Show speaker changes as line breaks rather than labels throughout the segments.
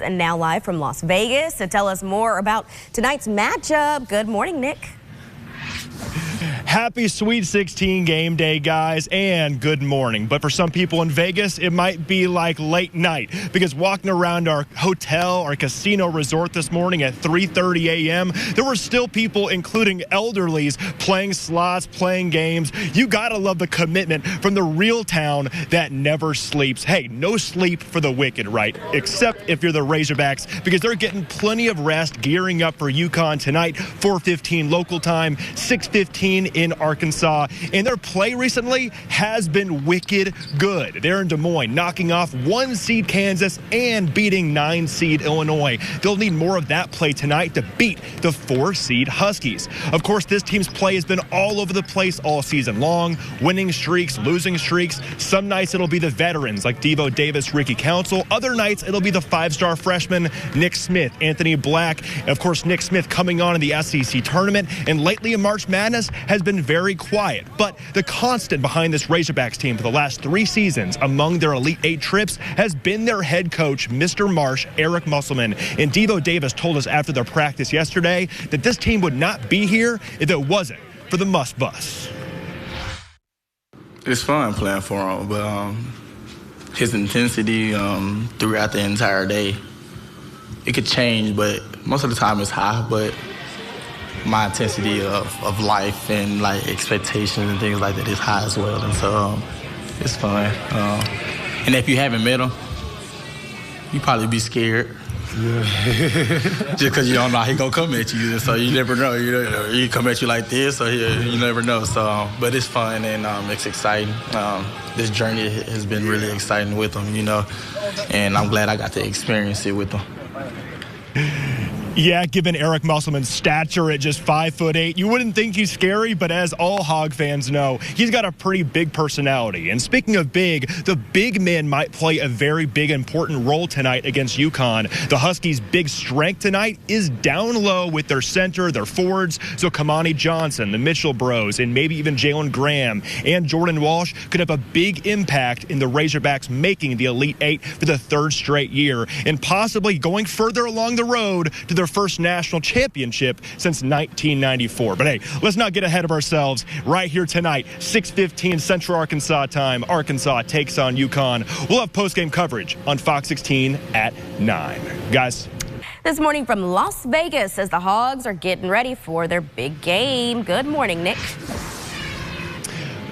And now live from Las Vegas to tell us more about tonight's matchup. Good morning, Nick.
Happy Sweet 16 game day, guys, and good morning. But for some people in Vegas, it might be like late night because walking around our hotel, our casino resort this morning at 3:30 a.m., there were still people, including elderlies, playing slots, playing games. You gotta love the commitment from the real town that never sleeps. Hey, no sleep for the wicked, right? Except if you're the Razorbacks, because they're getting plenty of rest, gearing up for UConn tonight, 4:15 local time, 6:15 in Arkansas, and their play recently has been wicked good. They're in Des Moines, knocking off 1-seed Kansas and beating 9-seed Illinois. They'll need more of that play tonight to beat the 4-seed Huskies. Of course, this team's play has been all over the place all season long, winning streaks, losing streaks. Some nights it'll be the veterans like Devo Davis, Ricky Council. Other nights it'll be the 5-star freshman Nick Smith, Anthony Black. And of course, Nick Smith coming on in the SEC tournament, and lately in March Madness has been very quiet. But the constant behind this Razorbacks team for the last 3 seasons among their Elite 8 trips has been their head coach, Mr. Marsh, Eric Musselman. And Devo Davis told us after their practice yesterday that this team would not be here if it wasn't for the Must Bus.
It's fun playing for him, but his intensity throughout the entire day, it could change, but most of the time it's high, but my intensity of life and like expectations and things like that is high as well, and so it's fun. And if you haven't met him, you probably be scared. Yeah. Just because you don't know how he gonna come at you, so you never know. He come at you like this, or you never know. So, but it's fun and it's exciting. This journey has been really exciting with him, and I'm glad I got to experience it with him.
Yeah, given Eric Musselman's stature at just 5'8", you wouldn't think he's scary, but as all Hog fans know, he's got a pretty big personality. And speaking of big, the big men might play a very big, important role tonight against UConn. The Huskies' big strength tonight is down low with their center, their forwards. So Kamani Johnson, the Mitchell bros, and maybe even Jalen Graham and Jordan Walsh could have a big impact in the Razorbacks making the Elite 8 for the 3rd straight year and possibly going further along the road to their first national championship since 1994. But hey, let's not get ahead of ourselves. Right here tonight, 6:15 Central Arkansas time, Arkansas takes on UConn. We'll have post-game coverage on Fox 16 at 9. Guys.
This morning from Las Vegas as the Hogs are getting ready for their big game. Good morning, Nick.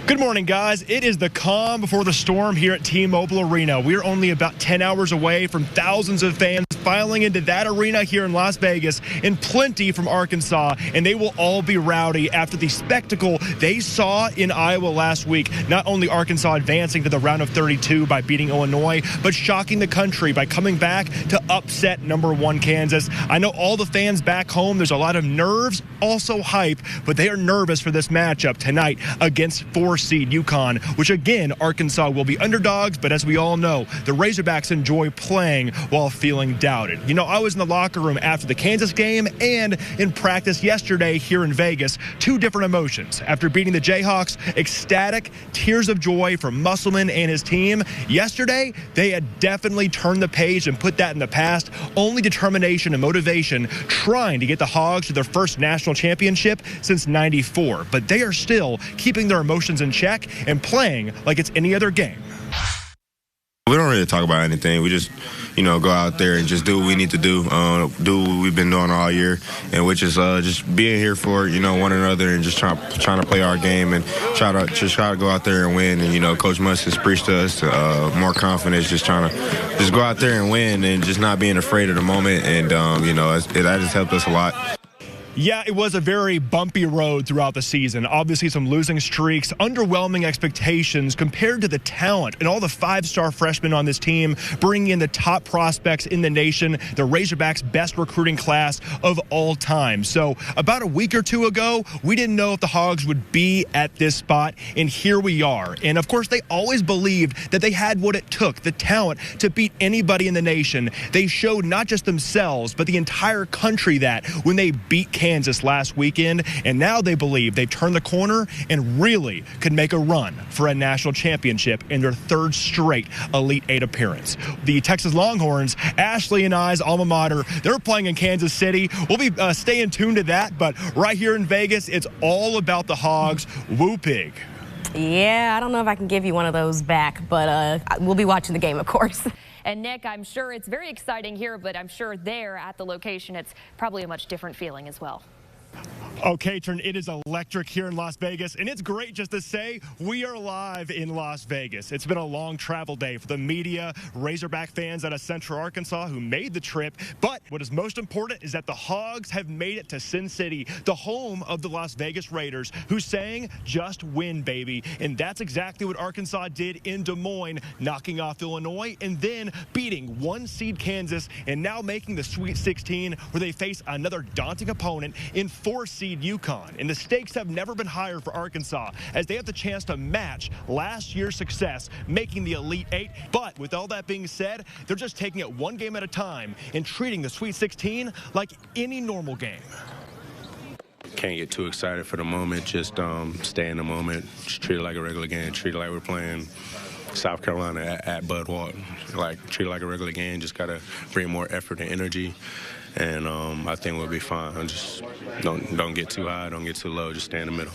Good morning, guys. It is the calm before the storm here at T-Mobile Arena. We're only about 10 hours away from thousands of fans filing into that arena here in Las Vegas, and plenty from Arkansas, and they will all be rowdy after the spectacle they saw in Iowa last week. Not only Arkansas advancing to the round of 32 by beating Illinois, but shocking the country by coming back to upset number 1 Kansas. I know all the fans back home, there's a lot of nerves, also hype, but they are nervous for this matchup tonight against 4-seed UConn, which again, Arkansas will be underdogs, but as we all know, the Razorbacks enjoy playing while feeling doubted. I was in the locker room after the Kansas game and in practice yesterday here in Vegas. 2 different emotions. After beating the Jayhawks, ecstatic, tears of joy from Musselman and his team. Yesterday, they had definitely turned the page and put that in the past. Only determination and motivation trying to get the Hogs to their first national championship since '94. But they are still keeping their emotions in check and playing like it's any other game.
We don't really talk about anything. We just, go out there and just do what we need to do what we've been doing all year, and which is just being here for, one another and just trying to play our game and try to go out there and win. And, Coach Musk has preached to us more confidence, just trying to just go out there and win and just not being afraid of the moment. And, that has helped us a lot.
Yeah, it was a very bumpy road throughout the season. Obviously, some losing streaks, underwhelming expectations compared to the talent and all the 5-star freshmen on this team, bringing in the top prospects in the nation, the Razorbacks' best recruiting class of all time. So about a week or 2 ago, we didn't know if the Hogs would be at this spot, and here we are. And of course, they always believed that they had what it took, the talent, to beat anybody in the nation. They showed not just themselves, but the entire country that when they beat Kansas Kansas last weekend, and now they believe they've turned the corner and really could make a run for a national championship in their third straight Elite Eight appearance. The Texas Longhorns, Ashley and I's alma mater, they're playing in Kansas City. We'll be staying tuned to that, but right here in Vegas, it's all about the Hogs. Woo pig.
Yeah, I don't know if I can give you one of those back, but we'll be watching the game, of course.
And Nick, I'm sure it's very exciting here, but I'm sure there at the location, it's probably a much different feeling as well.
Okay, Trent, it is electric here in Las Vegas, and it's great just to say we are live in Las Vegas. It's been a long travel day for the media, Razorback fans out of Central Arkansas who made the trip, but what is most important is that the Hogs have made it to Sin City, the home of the Las Vegas Raiders, who sang "Just Win, Baby," and that's exactly what Arkansas did in Des Moines, knocking off Illinois and then beating 1 seed Kansas and now making the Sweet 16, where they face another daunting opponent in 4 seed UConn. And the stakes have never been higher for Arkansas, as they have the chance to match last year's success, making the Elite Eight. But with all that being said, they're just taking it one game at a time and treating the Sweet 16 like any normal game.
Can't get too excited for the moment. Just stay in the moment. Just treat it like a regular game. Treat it like we're playing South Carolina at Bud Walton. Like, treat it like a regular game. Just gotta bring more effort and energy, and I think we'll be fine. Just don't get too high, don't get too low. Just stay in the middle.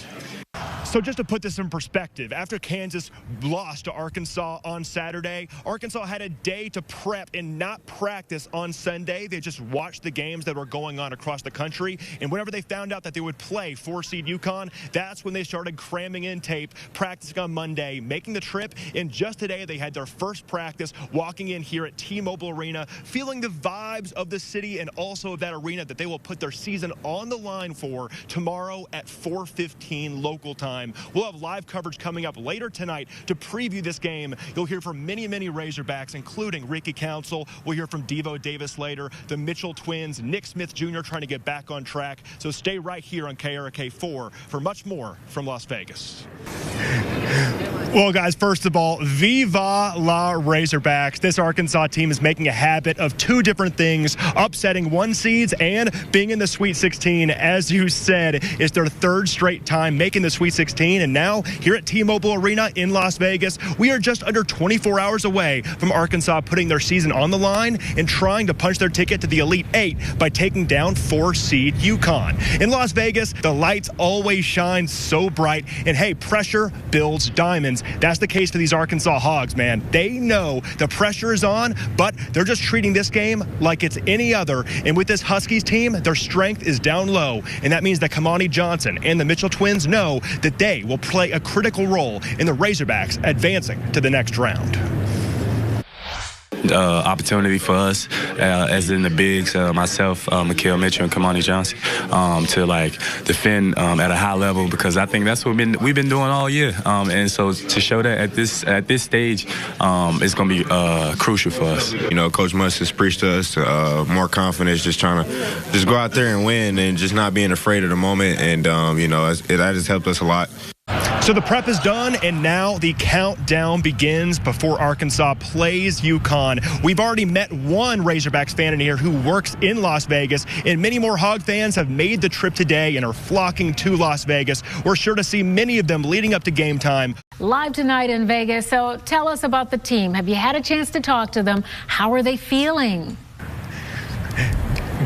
So just to put this in perspective, after Kansas lost to Arkansas on Saturday, Arkansas had a day to prep and not practice on Sunday. They just watched the games that were going on across the country. And whenever they found out that they would play 4-seed UConn, that's when they started cramming in tape, practicing on Monday, making the trip. And just today, they had their first practice, walking in here at T-Mobile Arena, feeling the vibes of the city and also of that arena that they will put their season on the line for tomorrow at 4:15 local time. We'll have live coverage coming up later tonight to preview this game. You'll hear from many Razorbacks, including Ricky Council. We'll hear from Devo Davis later, the Mitchell twins, Nick Smith Jr. trying to get back on track. So stay right here on KRK4 for much more from Las Vegas. Well, guys, first of all, Viva La Razorbacks. This Arkansas team is making a habit of 2 different things, upsetting 1 seeds and being in the Sweet 16. As you said, it's their 3rd straight time making the Sweet 16. And now, here at T-Mobile Arena in Las Vegas, we are just under 24 hours away from Arkansas putting their season on the line and trying to punch their ticket to the Elite Eight by taking down 4-seed UConn. In Las Vegas, the lights always shine so bright, and hey, pressure builds diamonds. That's the case for these Arkansas Hogs, man. They know the pressure is on, but they're just treating this game like it's any other. And with this Huskies team, their strength is down low, and that means that Kamani Johnson and the Mitchell twins know that they will play a critical role in the Razorbacks advancing to the next round.
Opportunity for us, as in the bigs, myself, Makhel Mitchell, and Kamani Johnson, to like defend at a high level, because I think that's what we've been doing all year. And so to show that at this stage, it's going to be crucial for us.
You know, Coach Must has preached to us more confidence, just trying to just go out there and win, and just not being afraid of the moment. And you know, that has helped us a lot.
So the prep is done, and now the countdown begins before Arkansas plays UConn. We've already met one Razorbacks fan in here who works in Las Vegas, and many more Hog fans have made the trip today and are flocking to Las Vegas. We're sure to see many of them leading up to game time.
Live tonight in Vegas, so tell us about the team. Have you had a chance to talk to them? How are they feeling?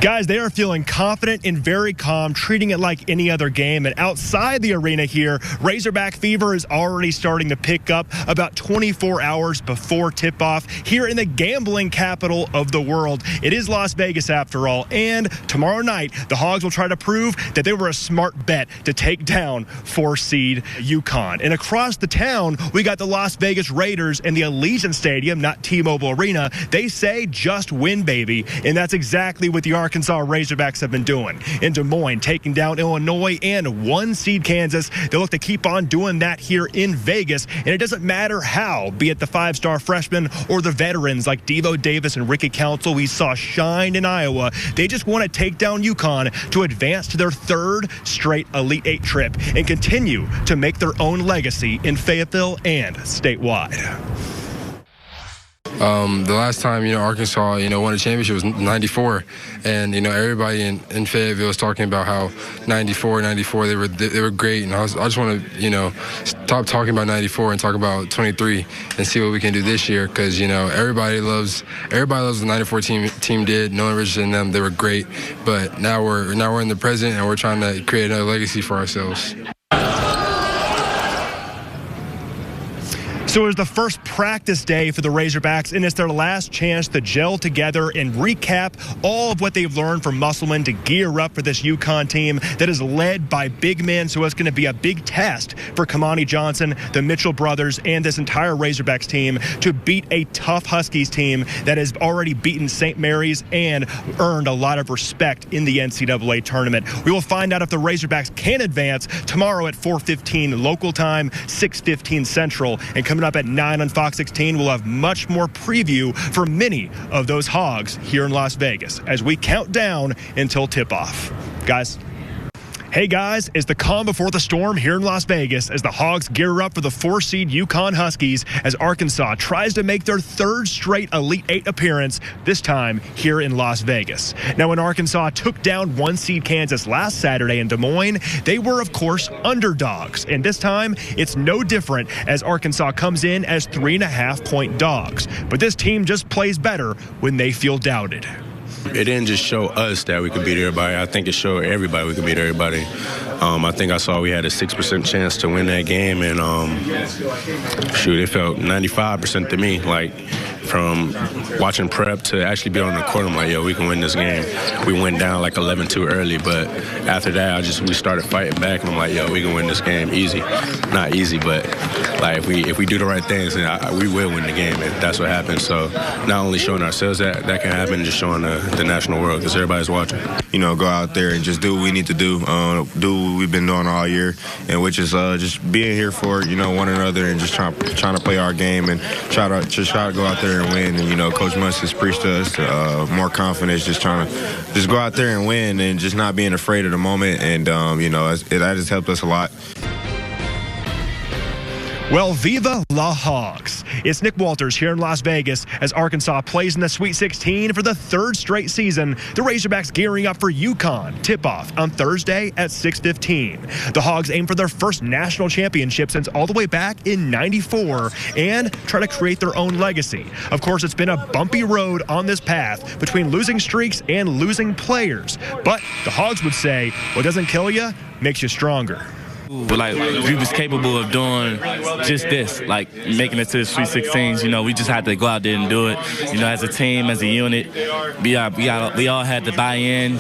Guys, they are feeling confident and very calm, treating it like any other game. And outside the arena here, Razorback fever is already starting to pick up about 24 hours before tip-off here in the gambling capital of the world. It is Las Vegas after all. And tomorrow night, the Hogs will try to prove that they were a smart bet to take down 4-seed UConn. And across the town, we got the Las Vegas Raiders and the Allegiant Stadium, not T-Mobile Arena. They say, just win, baby. And that's exactly what the Arkansas Razorbacks have been doing. In Des Moines, taking down Illinois and 1-seed Kansas. They look to keep on doing that here in Vegas, and it doesn't matter how, be it the 5-star freshmen or the veterans like Devo Davis and Ricky Council we saw shine in Iowa. They just want to take down UConn to advance to their 3rd straight Elite Eight trip and continue to make their own legacy in Fayetteville and statewide.
The last time, Arkansas, won a championship was '94, and everybody in Fayetteville was talking about how '94 they were great, and I just want to stop talking about '94 and talk about '23 and see what we can do this year, because everybody loves the '94 team did. No one richer than them. They were great, but now we're in the present and we're trying to create another legacy for ourselves.
So it was the first practice day for the Razorbacks, and it's their last chance to gel together and recap all of what they've learned from Musselman to gear up for this UConn team that is led by big men. So it's going to be a big test for Kamani Johnson, the Mitchell brothers, and this entire Razorbacks team to beat a tough Huskies team that has already beaten St. Mary's and earned a lot of respect in the NCAA tournament. We will find out if the Razorbacks can advance tomorrow at 4:15 local time, 6:15 Central, and coming up at 9 on Fox 16, we'll have much more preview for many of those Hogs here in Las Vegas as we count down until tip-off. Guys. Hey guys, it's the calm before the storm here in Las Vegas as the Hogs gear up for the 4-seed UConn Huskies as Arkansas tries to make their third straight Elite Eight appearance, this time here in Las Vegas. Now, when Arkansas took down 1-seed Kansas last Saturday in Des Moines, they were, of course, underdogs. And this time, it's no different as Arkansas comes in as 3.5-point dogs. But this team just plays better when they feel doubted.
It didn't just show us that we could beat everybody. I think it showed everybody we could beat everybody. I think I saw we had a 6% chance to win that game, and it felt 95% to me. Like, from watching prep to actually be on the court, I'm like, yo, we can win this game. We went down like 11-2 early, but after that, we started fighting back, and I'm like, yo, we can win this game easy. Not easy, but like if we do the right things, then we will win the game, and that's what happened. So not only showing ourselves that can happen, just showing the national world, because everybody's watching.
Go out there and just do what we need to do what we've been doing all year, and which is just being here for one another and just trying to play our game and try to go out there and win. And Coach Musk has preached to us more confidence, just trying to go out there and win and just not being afraid of the moment. And that has helped us a lot.
Well, Viva La Hogs. It's Nick Walters here in Las Vegas as Arkansas plays in the Sweet 16 for the third straight season. The Razorbacks gearing up for UConn tip-off on Thursday at 6:15. The Hogs aim for their first national championship since all the way back in '94 and try to create their own legacy. Of course, it's been a bumpy road on this path between losing streaks and losing players. But the Hogs would say, what doesn't kill you makes you stronger.
But we was capable of doing just this, making it to the Sweet 16s. We just had to go out there and do it. As a team, as a unit, we all had to buy in.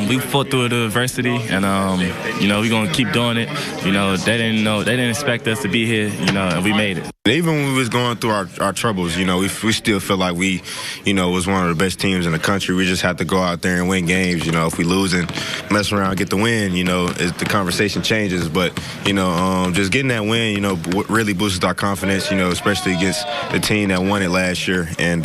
We fought through the adversity, and we're gonna keep doing it. They didn't expect us to be here. And we made it.
Even when we was going through our troubles, we still feel like we, was one of the best teams in the country. We just had to go out there and win games. If we lose and mess around, get the win, the conversation changes. But, just getting that win, really boosted our confidence, especially against the team that won it last year. And,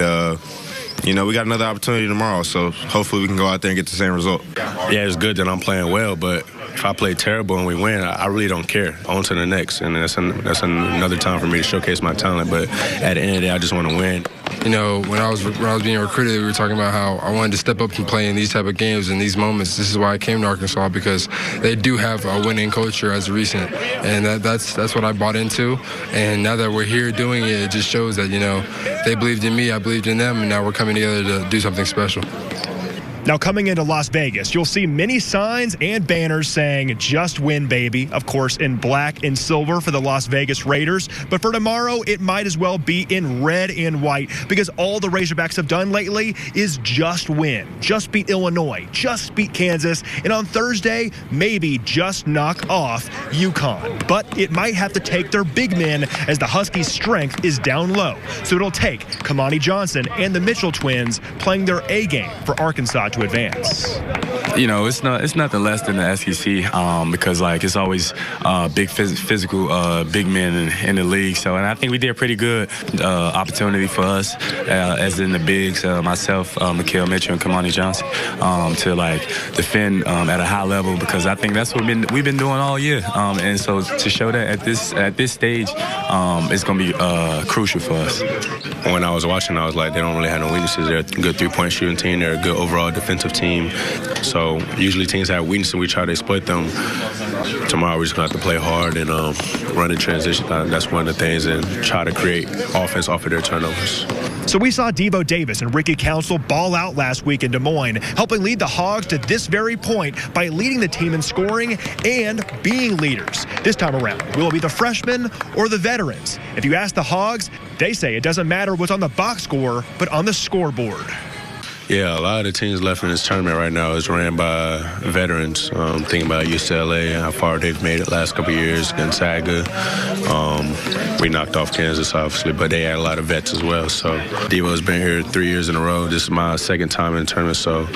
we got another opportunity tomorrow, so hopefully we can go out there and get the same result.
Yeah, it's good that I'm playing well, but if I play terrible and we win, I really don't care. On to the next, and that's another time for me to showcase my talent. But at the end of the day, I just want to win.
When I was being recruited, we were talking about how I wanted to step up and play in these type of games and these moments. This is why I came to Arkansas, because they do have a winning culture as recent, and that's what I bought into. And now that we're here doing it, it just shows that they believed in me, I believed in them, and now we're coming together to do something special.
Now, coming into Las Vegas, you'll see many signs and banners saying, just win, baby. Of course, in black and silver for the Las Vegas Raiders. But for tomorrow, it might as well be in red and white, because all the Razorbacks have done lately is just win. Just beat Illinois. Just beat Kansas. And on Thursday, maybe just knock off UConn. But it might have to take their big men, as the Huskies' strength is down low. So it'll take Kamani Johnson and the Mitchell twins playing their A game for Arkansas shot to advance.
You know, it's nothing less than the SEC because, like, it's always big physical big men in the league. So, and I think we did a pretty good opportunity for us, as in the bigs, myself, Makhel Mitchell, and Kamani Johnson, to, like, defend at a high level because I think that's what we've been doing all year. And so to show that at this stage, it's going to be crucial for us.
When I was watching, I was like, they don't really have no weaknesses. They're a good three-point shooting team. They're a good overall defensive team. So usually teams have weaknesses, and we try to exploit them. Tomorrow we're just going to have to play hard and run in transition. That's one of the things, and try to create offense off of their turnovers.
So we saw Devo Davis and Ricky Council ball out last week in Des Moines, helping lead the Hogs to this very point by leading the team in scoring and being leaders. This time around, will it be the freshmen or the veterans? If you ask the Hogs, they say it doesn't matter what's on the box score, but on the scoreboard.
Yeah, a lot of the teams left in this tournament right now is ran by veterans. Thinking about UCLA and how far they've made it last couple of years, Gonzaga. We knocked off Kansas, obviously, but they had a lot of vets as well. So Devo's been here 3 years in a row. This is my second time in the tournament. So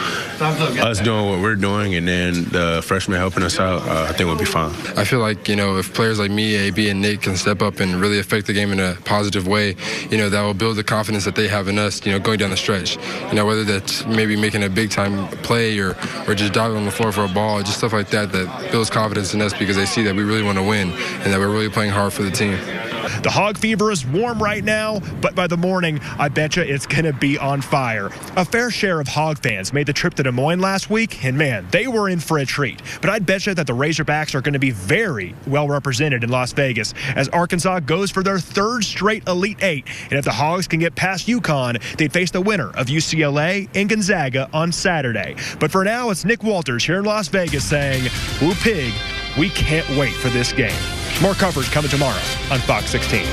us doing what we're doing and then the freshmen helping us out, I think we'll be fine.
I feel like, you know, if players like me, AB, and Nate can step up and really affect the game in a positive way, you know, that will build the confidence that they have in us, you know, going down the stretch. You know, whether that's maybe making a big-time play or just diving on the floor for a ball, just stuff like that builds confidence in us because they see that we really want to win and that we're really playing hard for the team.
The Hog fever is warm right now, but by the morning, I bet you it's going to be on fire. A fair share of Hog fans made the trip to Des Moines last week, and man, they were in for a treat. But I'd bet you that the Razorbacks are going to be very well represented in Las Vegas as Arkansas goes for their third straight Elite Eight. And if the Hogs can get past UConn, they'd face the winner of UCLA and Gonzaga on Saturday. But for now, it's Nick Walters here in Las Vegas saying, "Woo pig, we can't wait for this game." More coverage coming tomorrow on Fox 16.